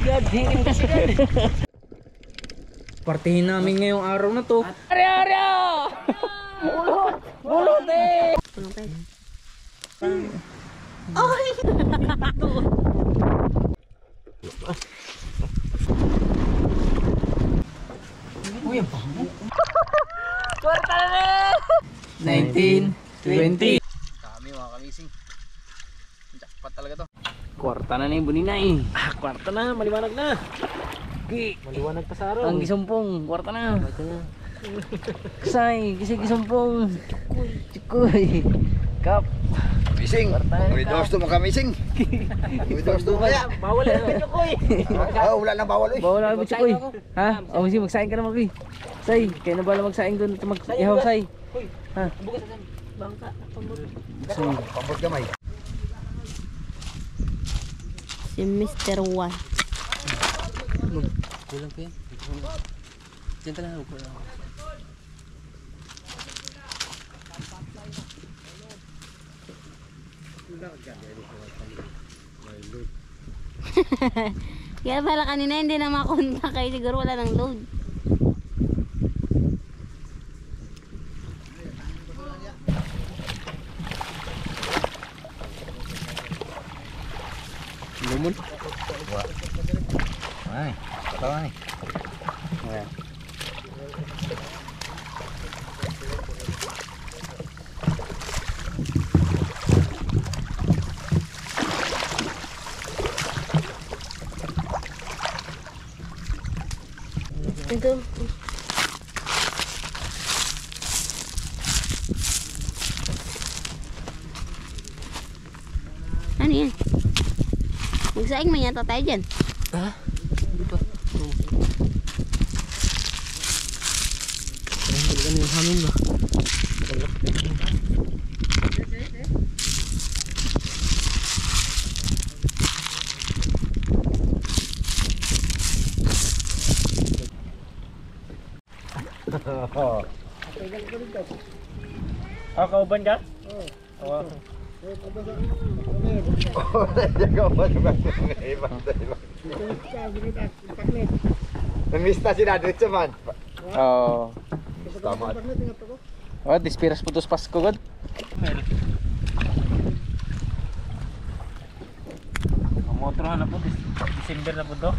God, hiling kasi God. Partihin namin ngayong araw na to. Arya! Bulot! Bulot eh! Ay! Uy, ang bango. Kwarta na! 19, 20. Kami mga kamising. Jackpot talaga to. Kwarta na yung bunina eh. Kwarta na, maliwanag na. Okay. Maliwanag pa sa araw. Ang gisumpong, kwarta na. Ksay, gisumpong. Chikoy. Kap. Kamising. May dosto mo kamising. May dosto mo kaya. Bawal na chikoy. Wala nang bawal eh. Bawal na chikoy. Ha? O sige, magsaing ka na Maki. Say, kaya na bala magsaing doon ito mag-ihaw say. Ha? Bangka, pambot. Say. Pambot gamay. Si Mr. One. Kulang pa yan. Diyan ka lang. Kaya pala kanina hindi na makonta kayo. Siguro wala ng load. Lumon. Ay, katawa ni. Ayan. Ito. Ano yan? Magsaing man yata tayo dyan. Ha? Hindi pa. Parang talaga na yung hangin ba? Kauban ka? Oo. Namista si Nadrit man. Oo. Tama. Oh, dispiras putus Pasko God. Ang motor na po, December na po to.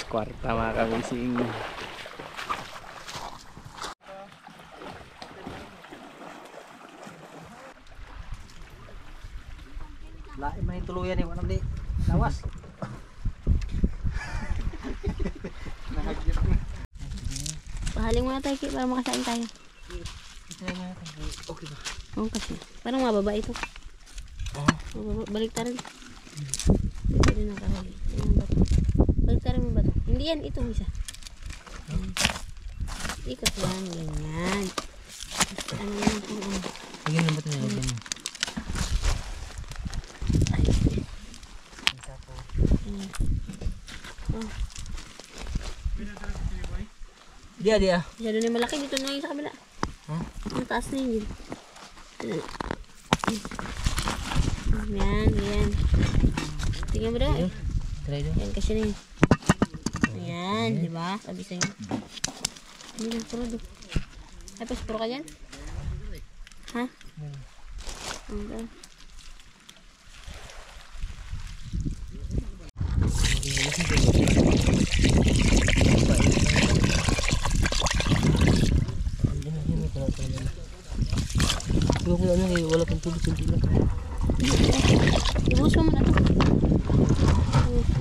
Kwarta mga kamising. Lain man yung tuluyan ni Wanam di lawas. Pahaling muna tayo Ki, para makasain tayo. Okay ba? Oo kasi. Parang mababa ito. Mababa. Balik tayo rin. Ito rin ang kahali. Balik tayo mo ba ito? Hindi yan. Ito isa. Ikot yan. Ganyan. Ano yan? Lagyan lang ba ito nilagyan mo? Ay. Oh. Dia. Masyado na yung malaki. Dito na yung sa kabila. Ang taas na yun. Yan. Yan. Tingnan mo daw. Try daw. Yan kasi na yun. Ayan. Diba? Sabi sa'yo. Hindi lang puro do. Ay, pas puro ka dyan? Ha? Okay. Wala pang tubig lang. Ibuhos mo muna ito.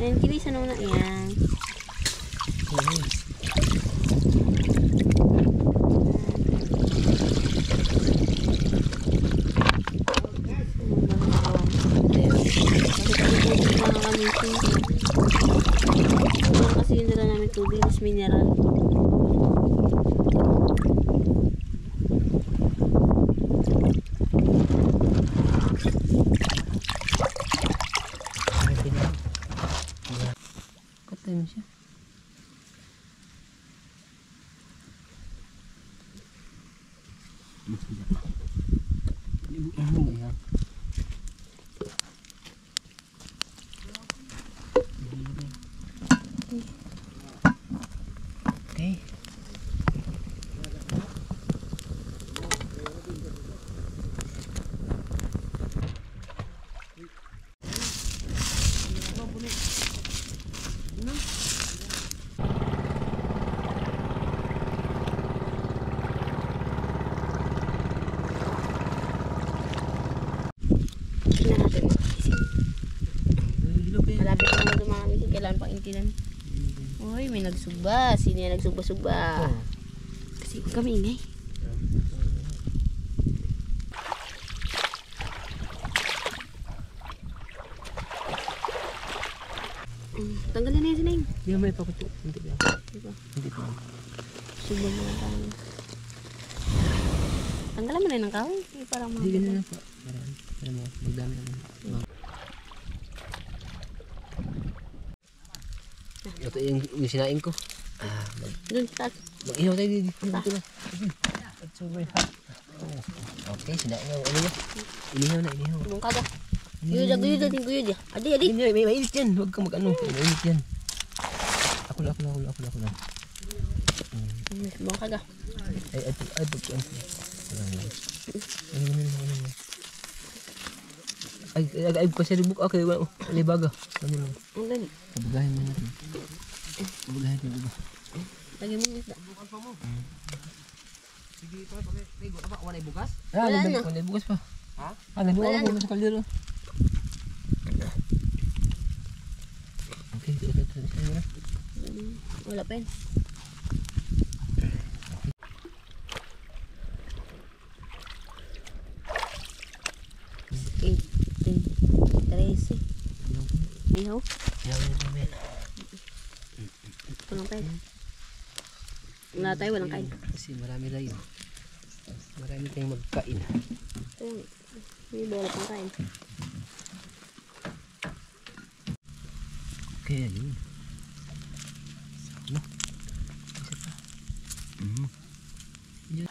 Ayan, kinisan mo na. Ayan. Kasi yun nila namin tubig, is mineral. Katay mo siya. Tingnan natin mga kamising. Malapit na naman mga kamising. Kailangan pang intinan. Uy, may nagsugba. Sino yung nagsugba-sugba? Kasi huwag kami ingay. Tanggalin na yun sinay. Hindi may pakuto. Hindi ba? Diba? Hindi pa. Subang mo lang tayo. Tanggalan mo na yun ng kahoy. Parang mga Hindi ganun na pa. Para mo, magdami na lang. Ito yung sinain ko. Doon, taas. Mag-ihaw tayo dito. Dito na. At sobrang hot. Okay, sinain nga. Ano niya? Inihaw na, inihaw. Subang kaga. Guyod ya. Adi. Hindi, may mainit yan. Huwag kang mag-ano. May mainit yan. Ako na. Subang kaga. Ay, ay, kasi ribuk okay, libaga. Ano lang. Ang dali. Pabugahin mo natin. Pabugahin mo iba. Lagi mo isda. Wala bukas? Wala na. Wala bukas pa. Ha? Nagbukas mo sa kaldero. Okay, ito na. Wala pa yun. Ihaw? Ihaw na namin. Walang kain. Wala tayo, walang kain. Kasi marami na yun. Marami tayong magkain. May wala pang kain. Kaya yun. Ano? Isa pa. Yun.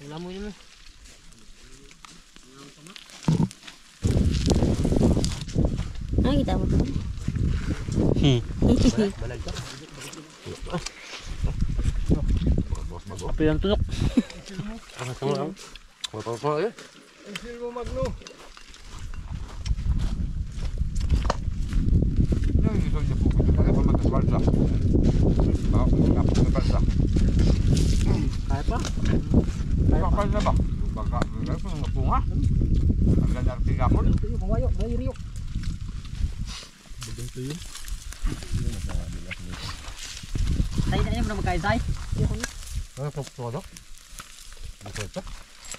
Lamoy naman. Ah, kita mo. Balag ka. Apa yang tunok? Apa sama lang? Apa ya? Isil mo magno. Nang iso siya po kung kaya pa magkasbalsa. Baka kung magkasbalsa. Kaya pa? Bakal na ba? Baka kaya pa ng bunga. Ang ganda ng tigapon. Pangayo, bayiriyo. Begitu yun. Tayo na niya muna magkain tayo. Ano po produk? Buko ito?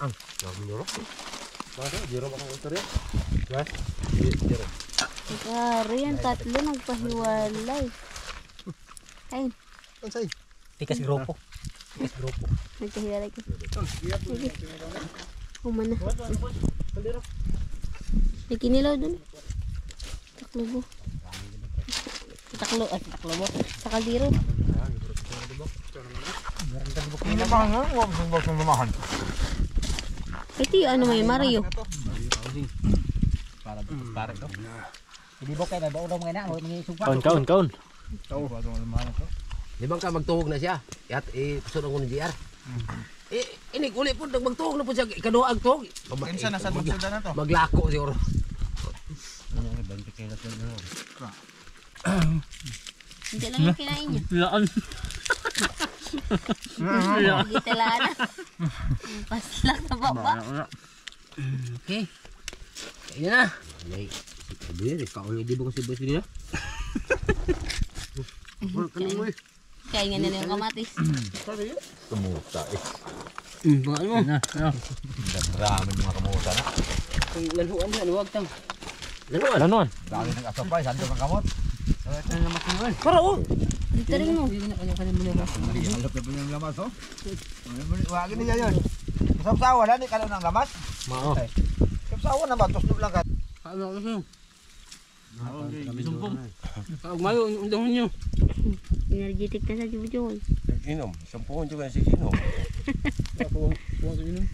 Ang, nabinuro. Bakit? Jero ba kang ito rin? Yes? Jero. Kari yan, tatlo nagpahiwalay. Kain. Ang sa'yo? Tikas grupo. Nagpahiwalay ko. Sige. Humana. May kinilaw dun. Taklobo. Taklobo. Sa kaldero. Hindi ba nga? Huwag mong lumahan. Ito yung ano may Mario. Para ito. Hindi ba kayo ba ulam ngayon na mangisugpa? Kaun. Di bang ka magtuhog na siya? At ipasod ang GR. Ini uli po magtuhog na po siya ikaduha ang tuhog. Kinsa na sa magsuda na to? Maglako siguro. Hindi lang yung kinain niya. Laan. Hindi talaan na. Paslak na baba. Okay. Kaya na. Ay, sabi niya, di ba kasi basi nila? Kaya nga nila yung kamatis. Kamuta eh. Baka mo. Dami mga kamuta na. Kung lanuan na, luwag tang. Lanuan? Dami ng asapay, sando ng kamot. Para oh. Dito rin mo. Halap na po yung lamas oh. Wagin niya yun. Sapsawa na, di ka ng lamas. Mao. Sapsawa na ba? Tusnop lang ka. Ano kasi? Sumpong. Mayo, undang nyo. Energetic ka sa Jubujol. Inom. Sampung juga si inom. Puwang sa inom.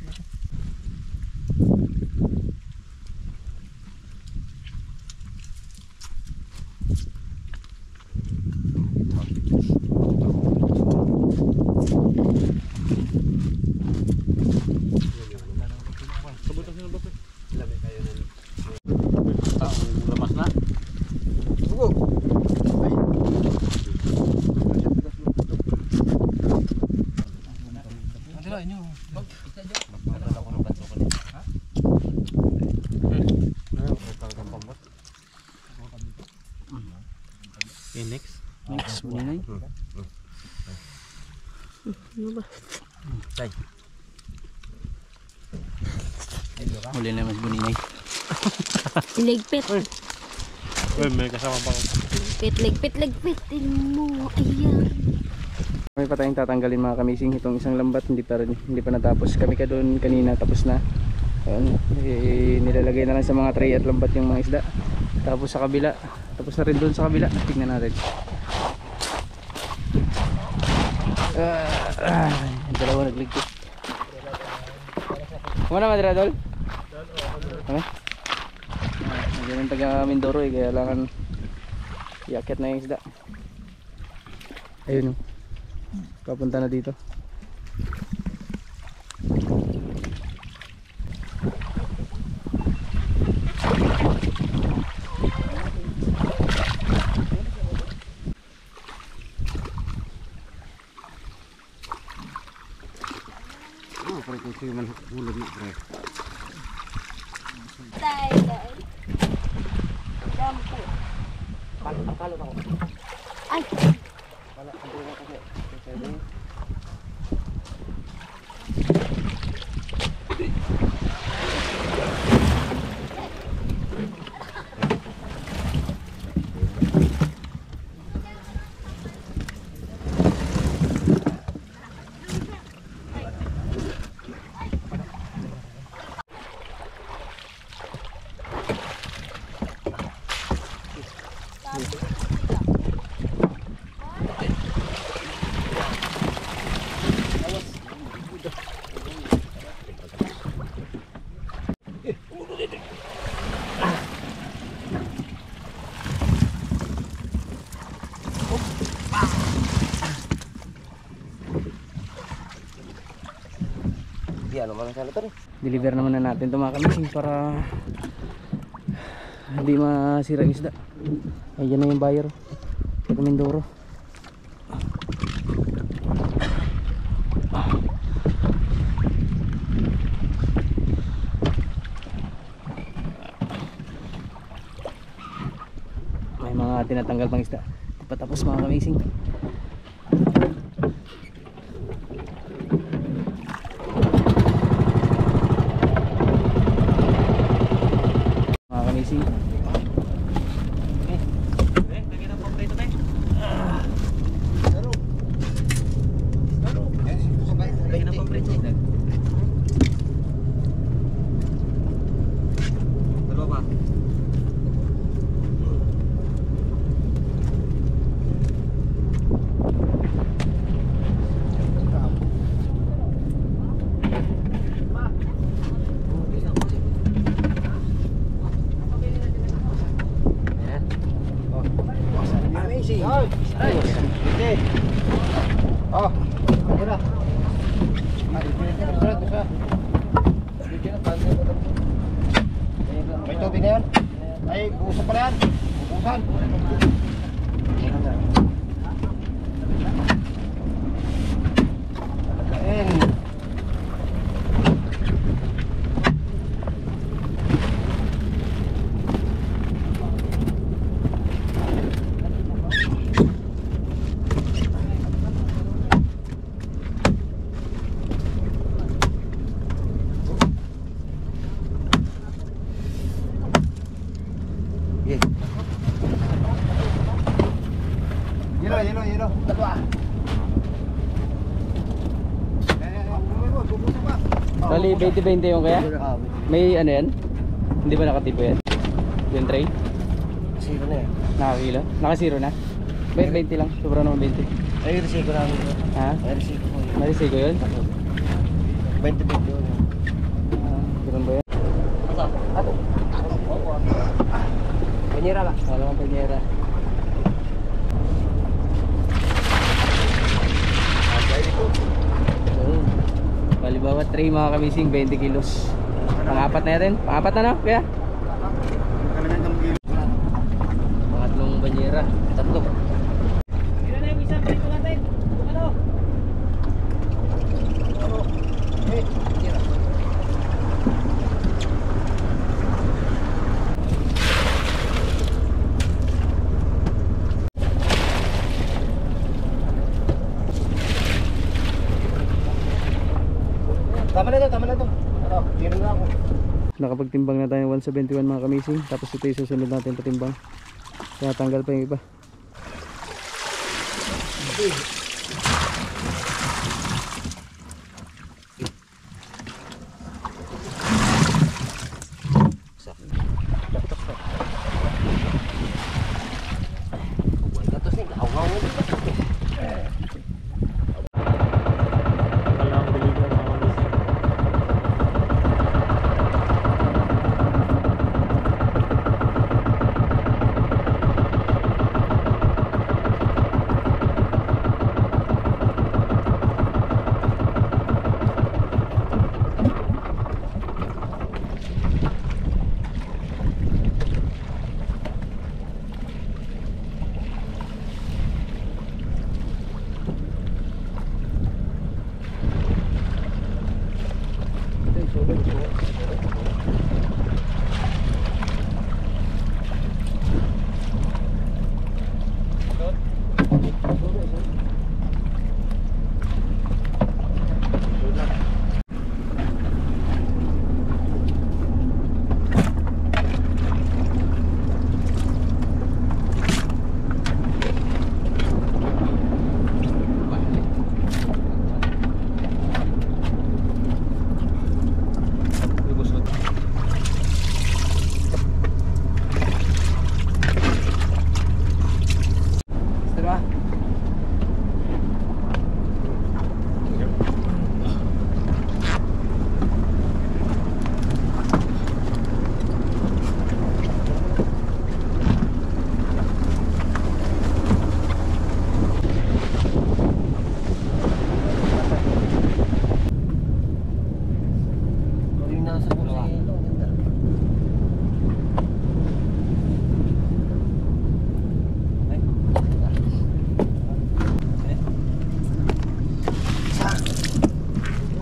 next. Next, buninay. Ano ba? Tay. Huli na mas buninay. Ligpit. Uy, may kasama pa ako. Ligpit. Tingnan mo. Ayan. May pa tayong tatanggalin mga kamising. Itong isang lambat hindi pa natapos. Kami ka doon kanina tapos na. Ayun, nilalagay na lang sa mga tray at lambat yung mga isda. Tapos sa kabila, tapos na rin doon sa kabila. Tingnan natin. Yung dalawa nagligpit. Kumana Madra Dol? Okay. Nandiyan yung taga Mindoro eh, kaya lang iakyat na yung isda. Ayun o. Papunta na dito. Pre, kung sa'yo man hulog na, pre. Ay! Deliver naman na natin ito mga kamising para hindi masira yung isda. Ayan na yung buyer taga Mindoro. May mga tinatanggal pang isda. Patapos mga kamising. Amazing. May tubig na yan? Ay, buusan pala yan. Buusan. Alagain. Yelo. Dalawa. Bali 20-20 yung kaya? May ano yan? Hindi ba nakatipo yan? Yung tray? Zero na yan. Nakakilo? Nakasiro na? 20 lang, sobra naman 20. Ay, resiko namin yun. Ha? Ay, resiko ko yun. Marisiko yun? 20 yun. Ganun ba yan? Banyera ba? Wala kang panyera. Bali bawat tray mga kamising 20 kilos. Pang-apat na yan. Pang-apat na no? Kaya? Pangatlong banyera. Tatlo. Ilan na yung isang prito natin? Ano? Tama na to, tama na to. Ano, tiro na ako. Nakapagtimbang na tayo 171 mga kamising. Tapos ito yung susunod natin patimbang. Kaya tanggal pa yung iba. Buwan ka to sing, awaw mo.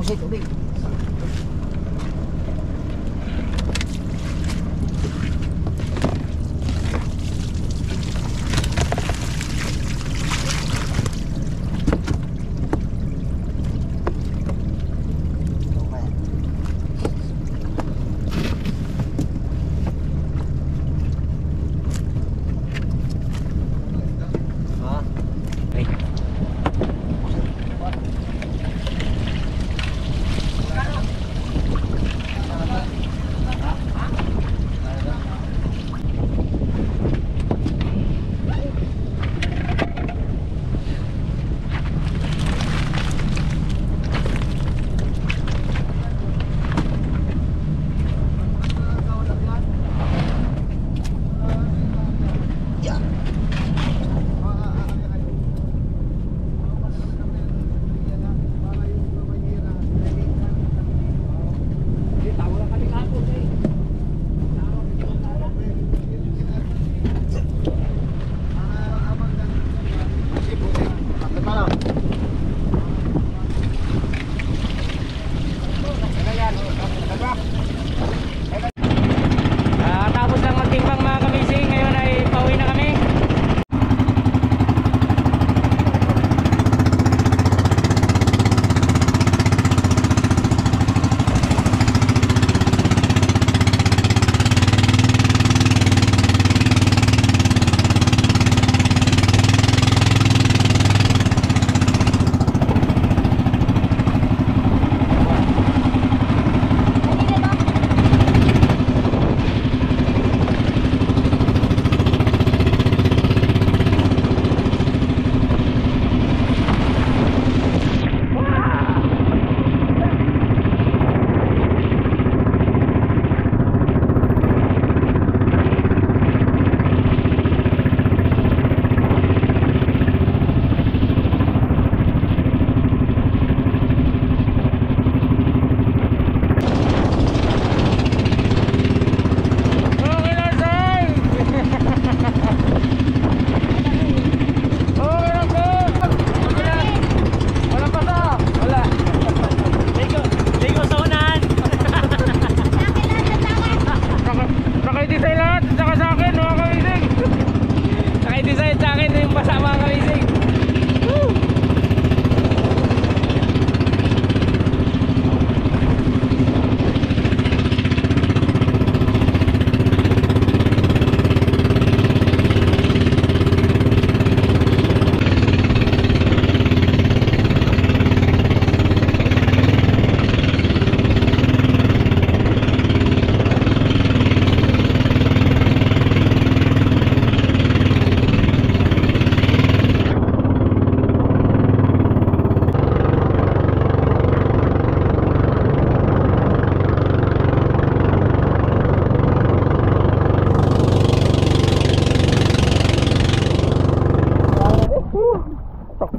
Usay tubig.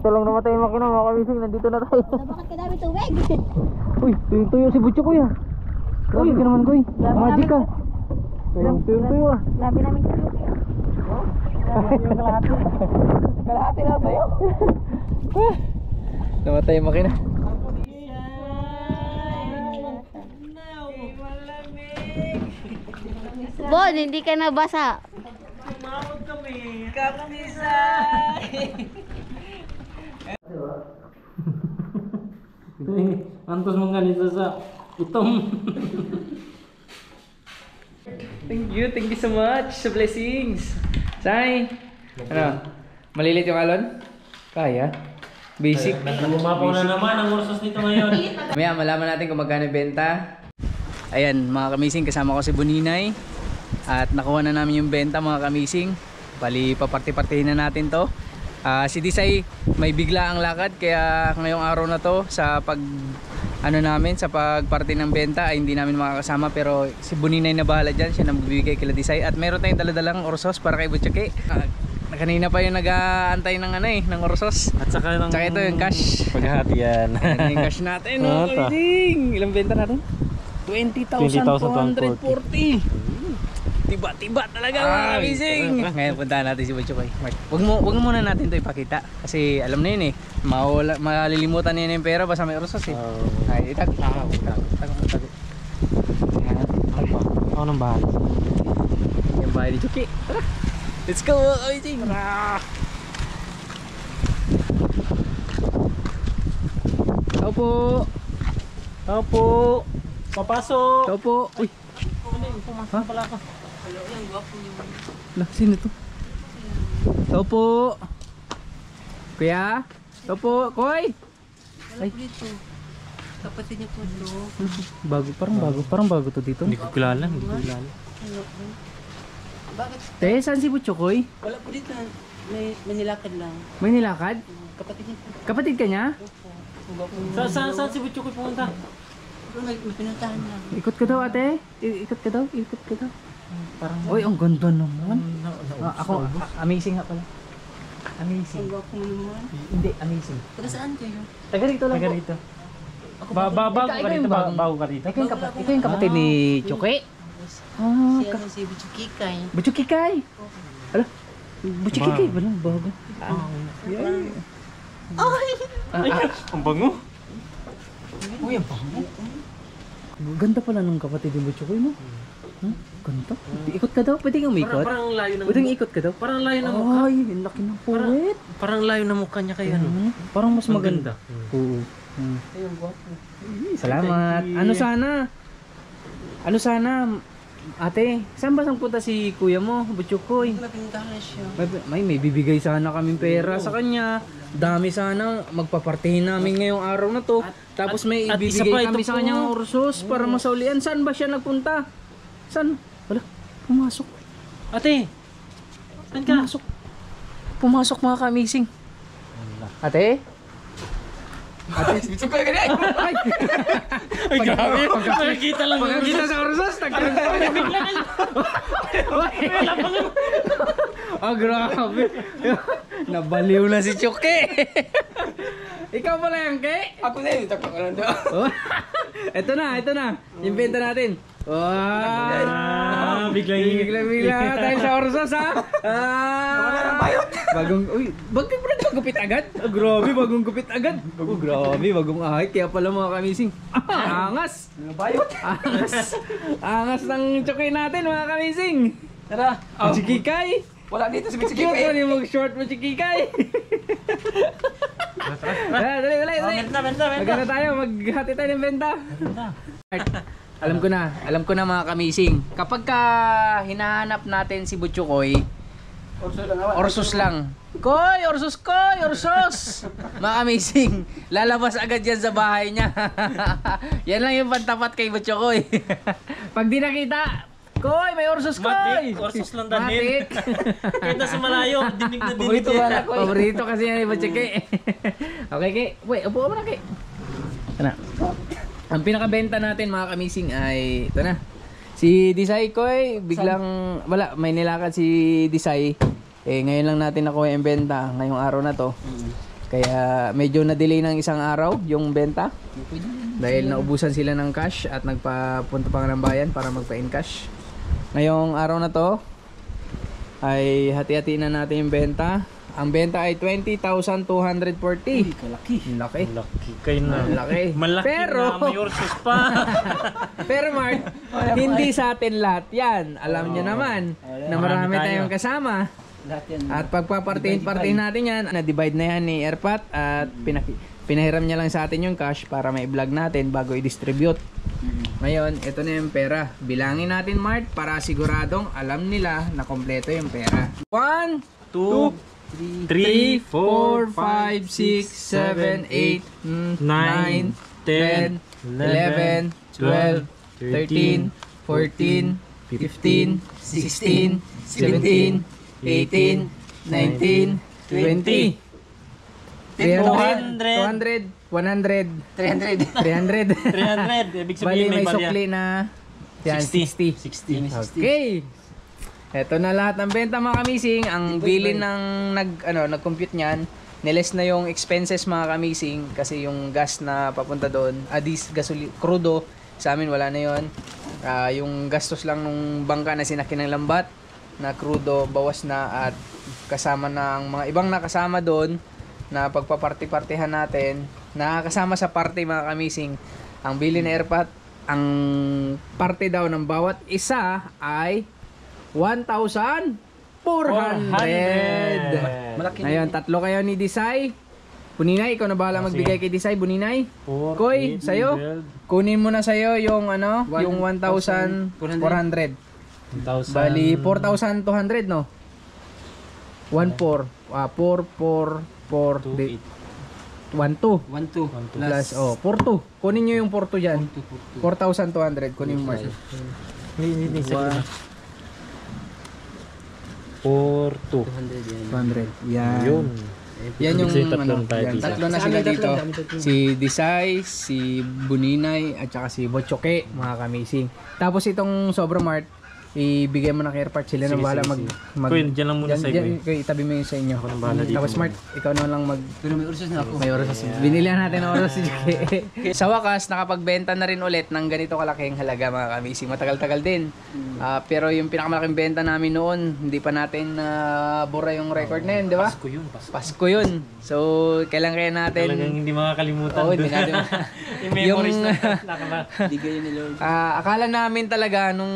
Bigla lang namatay yung makina mga kamising. Nandito na tayo. Bakit kadami tubig? Uy, tuyo si Butcho kuya. Grabe ka naman kuy. Magic ka. Tuyo ah. Grabe namin kayo. Kalahati na tayo. Namatay yung makina. Bon, hindi ka nabasa. Antos mong ganito sa utong. Thank you so much sa blessings. Say, ano, malilit yung alon? Kaya? Basic. Lumapaw na naman ang ursos nito ngayon. Maya, malaman natin kung magkano benta. Ayan, mga kamising, kasama ko si Buninay. At nakuha na namin yung benta, mga kamising. Bali, paparti-partihin na natin to. Si Disay may bigla ang lakad, kaya ngayong araw na to sa sa pagparty ng benta ay hindi namin makakasama, pero si Buninay na bahala dyan, siya na magbibigay kila Disay. At meron tayong daladalang orsos para kay Butchoke. Kanina pa yung nag-aantay ng ng orsos. At saka Tsaka ito yung cash. paghahati yan. Ito yung cash natin, mga kamising. Ilang benta natin? 20,440. Tiba-tiba talaga mga kamising. Ngayon puntahan natin si Butchoke. Wag muna natin to ipakita kasi alam na yun eh. Malilimutan na yun yung pera basta may orsos eh. Ay, itag. Ako nang bahay. Yung bahay ni Chuki. Tara. Let's go mga kamising. Tao po. Tao po. Papasok. Tao po. Uy. Pumasok pala ako. Lah, sino to? Tao po. Kuya? Tao po. Koy! Ay. Kapatid niya po ito. Parang bago to dito. Hindi ko kilala. Bakit? Te, saan si Butchokoy? Wala po dito. May nilakad lang. May nilakad? Kapatid niya po. Kapatid ka niya? Saan si Butchokoy pumunta? May pinuntahan lang. Ikot ka daw ate. Ikot ka daw. Parang uy, ang ganda naman. Ako, amazing nga pala. Amazing. Ang gwapo mo naman. Hindi, amazing. Taga saan kayo? Taga rito lang po. Bago ka Ikaw dito. yung bagong- Bago ka dito. Ikaw yung kapatid ni Chuki? Si Butchukikay. Butchukikay. Ala, Butchukikay ba lang bago? Ang bango. Uy, ang bango. Ganda pala ng kapatid ni Butchokoy mo. Ganda. Ikot ka daw, pwede kang umikot? Parang layo ng Pwede kang ikot ka daw? Parang layo ng mukha. Ay, ang laki ng puwet. Parang layo ng mukha niya kay ano. Parang mas Ang maganda. ganda. Oo. Salamat. Ano sana, ate, saan ba sang punta si kuya mo, Butchokoy? May pinuntahan na siya. May bibigay sana kaming pera sa kanya. Dami sana, magpapartihin namin ngayong araw na to. Tapos may at isa pa ibibigay kami ito sa po. kanyang ursos para masaulian. Saan ba siya nagpunta? Saan? Wala, pumasok. Ate! Saan ka? Pumasok mga ka-amazing. Ate? Ay, grabe. Nakikita lang. Pagkakita sa ursos, grabe. Nabaliw na si Chuki. Ikaw pala yan, Ke? Ako na yun, takot ko lang doon. Ito na. Yung benta natin. Wow! Bigla tayo sa orsos, ha? Wala nang bayot. Bagong gupit agad? Grabe, bagong gupit agad. Grabe, bagong ahit. Kaya pala mga kamising. Angas! Bayot. Angas ng Chuki natin, mga kamising. Tara. Chikikay! Wala dito si Cute Butchokoy. mo yung mag-short mo, Chikikay! Dali. Maganda tayo, maghati tayo ng benta. Alam ko na mga kamising. Kapag hinahanap natin si Butchokoy, orsos lang. Koy! Orsos! Mga kamising, lalabas agad yan sa bahay niya. Yan lang yung pantapat kay Butchokoy. Pag di nakita, Koy! May orsos, Koy! Matik, orsos lang danhin. Matik. Kahit nasa malayo, dinig na dinig. Paborito ba na ko? Paborito kasi yan ni Butchokoy. Okay, Ke. Wait, upo ka muna, Ke. Ito na. Ang pinakabenta natin mga kamising ay ito na. Si Disay Koy, biglang wala, may nilakad si Disay. Ngayon lang natin nakuha yung benta ngayong araw na to. Kaya medyo na-delay ng isang araw yung benta. Dahil naubusan sila ng cash at nagpapunta pa ng bayan para magpa-encash. Ngayong araw na to ay hati-hati na natin yung benta. Ang benta ay 20,240. Kalaki. Laki. Laki kayo na. Laki. Malaki Pero, na, may orsos pa. pero Mark, hindi sa atin lahat yan. Alam nyo naman na marami Marami tayo. tayong kasama. Lahat yan. At pagpapartihin natin yan, na-divide na yan ni Airpat at pinahiram niya lang sa atin yung cash para ma-vlog natin bago i-distribute. Ngayon, ito na yung pera. Bilangin natin, Mart, para siguradong alam nila na kompleto yung pera. 1, 2, 3, 4, 5, 6, 7, 8, 9, 10, 11, 12, 13, 14, 15, 16, 17, 18, 19, 20, 300, 100, 300. 300. 300. Ibig Bali sabihin may may barya. sukli na yan, 60. 60. Okay. Ito na lahat ng benta mga kamising. Ang bilin ng nag-compute niyan, niles na yung expenses mga kamising kasi yung gas na papunta doon, crudo sa amin wala na yon. Yung gastos lang nung bangka na sinakyan ng lambat na crudo bawas na at kasama na ang mga ibang nakasama doon na pagpaparty-partihan natin, nakakasama sa party mga kamising. Ang bili na Airpat, ang party daw ng bawat isa ay 1,400. Malaki na Ngayon, tatlo kayo ni Disay. Buninay, ikaw na bahala magbigay kay Disay. Buninay, Koy, sa'yo. Kunin mo na sa'yo yung yung 1,400. Bali, 4,200, no? 1,400. 4,4,4. 1,200. 1-2. Plus, 4,200. Kunin nyo yung 4,200 dyan. 4,200. Kunin mo, Mark. Hindi, isa 4, 200. Yan. Yun. Yan yung Kasi tatlo na tayo yan, dito. tatlo na sila dito. Si Disay, si Buninay, at saka si Bochoke, mga kamising. Tapos itong Sobra Mart, ibigay mo na kay Airpart, sila na Sige, bahala sige, mag Kuya, dyan lang muna sa iyo. Kuya, itabi mo yung sa inyo. Ako nang bahala dito. Tapos Mart, ikaw na lang Pero may ursos na ako. may oras. Binilihan natin ng oras si Jake. Sa wakas, nakapagbenta na rin ulit ng ganito kalaking halaga mga kamising. Matagal-tagal din. Pero yung pinakamalaking benta namin noon, hindi pa natin bura yung record na yun, di ba? Pasko yun, Pasko. Pasko yun. So, kailan kaya natin... Talagang hindi makakalimutan. Oo, hindi natin... Yung memories Yung- na nakala. Hindi kayo ni Lord. akala namin talaga nung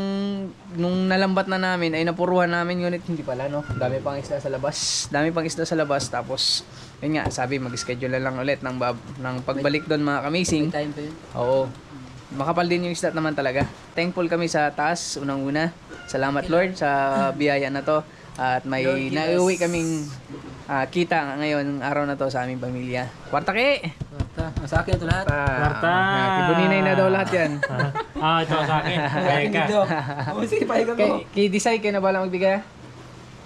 nalambat na namin ay napuruhan namin, ngunit hindi pala, no? Dami pang isda sa labas. Tapos yun nga, sabi mag-schedule na lang ulit ng pagbalik doon mga kamising. May time pa yun. Oo. Makapal din yung isda naman talaga. Thankful kami sa taas unang-una. Salamat Lord sa biyaya na to. At may Lord, give nauwi us- kaming kita ngayon araw na to sa aming pamilya. Kwarta ke! Sa akin ito lahat. Kwarta! Kibuninay na daw lahat yan. Ito sa akin. Sa Kaya akin ka. dito. Sige, pahiga ko. Kay Disay, kayo na bala magbigay?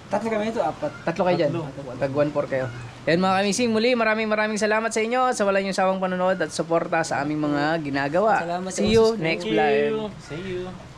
Tatlo kami ito, 4. Tatlo kayo dyan. Tag 1-4 kayo. Yan mga kamising, muli maraming salamat sa inyo sa wala niyong sawang panonood at suporta sa aming mga ginagawa. Salamat sa See you subscribe. next Thank vlog. you. See you.